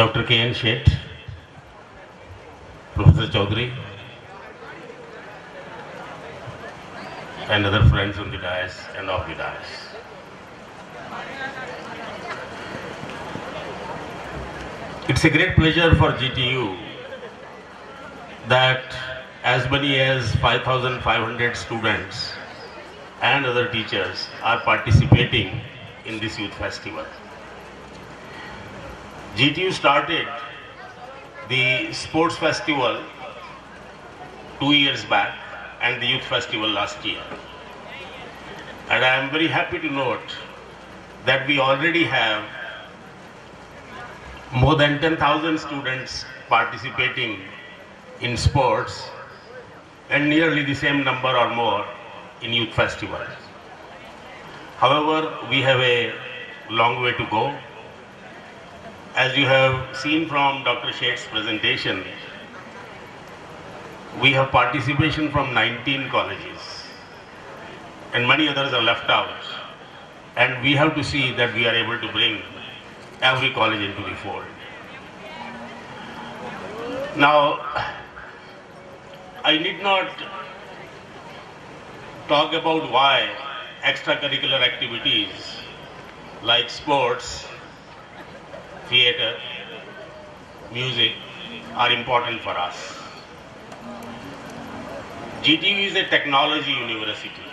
Dr. K.N. Sheth, Professor Chaudhary, and other friends on the dais and off the dais. It's a great pleasure for GTU that as many as 5,500 students and other teachers are participating in this youth festival. GTU started the sports festival 2 years back and the youth festival last year. And I am very happy to note that we already have more than 10,000 students participating in sports and nearly the same number or more in youth festival. However, we have a long way to go. As you have seen from Dr. Sheth's presentation, we have participation from 19 colleges and many others are left out, and we have to see that we are able to bring every college into the fold. Now, I need not talk about why extracurricular activities like sports, theater, music are important for us. GTU is a technology university.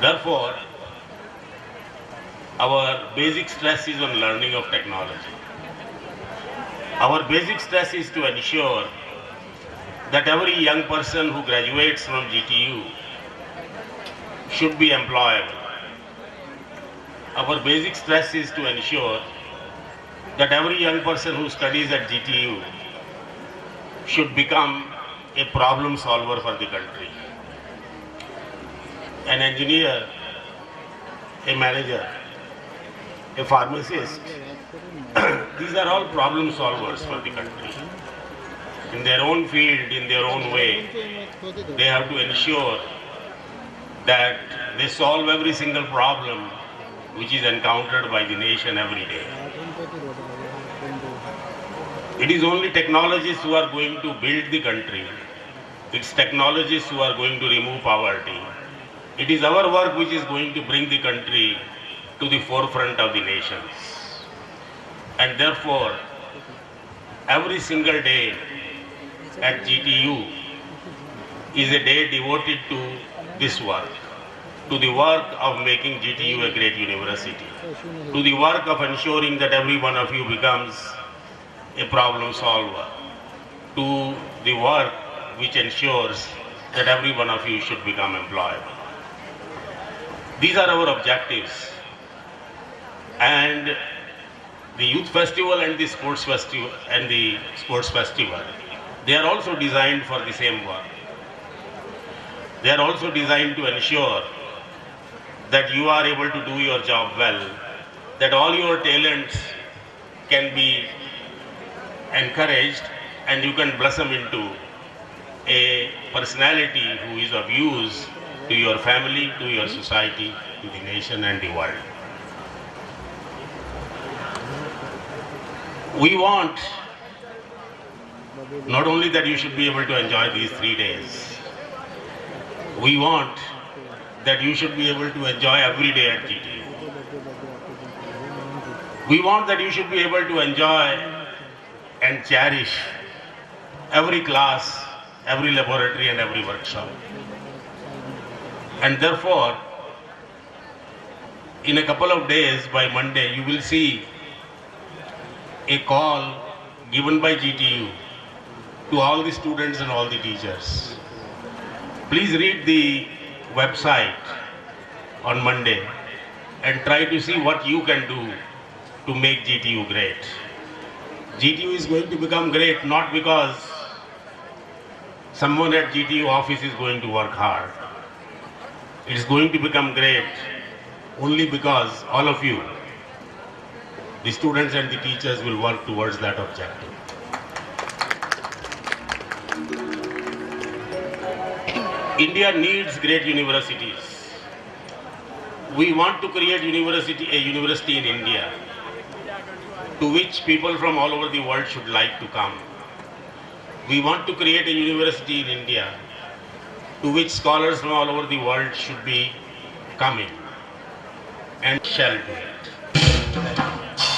Therefore, our basic stress is on learning of technology. Our basic stress is to ensure that every young person who graduates from GTU should be employable. Our basic stress is to ensure that every young person who studies at GTU should become a problem solver for the country. An engineer, a manager, a pharmacist, these are all problem solvers for the country. In their own field, in their own way, they have to ensure that they solve every single problem which is encountered by the nation every day. It is only technologists who are going to build the country. It's technologists who are going to remove poverty. It is our work which is going to bring the country to the forefront of the nations. And therefore, every single day at GTU is a day devoted to this work, to the work of making GTU a great university, to the work of ensuring that every one of you becomes a problem solver, to the work which ensures that every one of you should become employable. These are our objectives. And the youth festival and the sports festival they are also designed for the same work. They are also designed to ensure that you are able to do your job well, that all your talents can be encouraged and you can blossom into a personality who is of use to your family, to your society, to the nation and the world. We want not only that you should be able to enjoy these 3 days, we want that you should be able to enjoy every day at GTU. We want that you should be able to enjoy and cherish every class, every laboratory and every workshop. And therefore, in a couple of days, by Monday, you will see a call given by GTU to all the students and all the teachers. Please read the website on Monday and try to see what you can do to make GTU great. GTU is going to become great not because someone at GTU office is going to work hard. It is going to become great only because all of you, the students and the teachers, will work towards that objective. India needs great universities. We want to create a university in India. to which people from all over the world should like to come. We want to create a university in India to which scholars from all over the world should be coming and shall do it.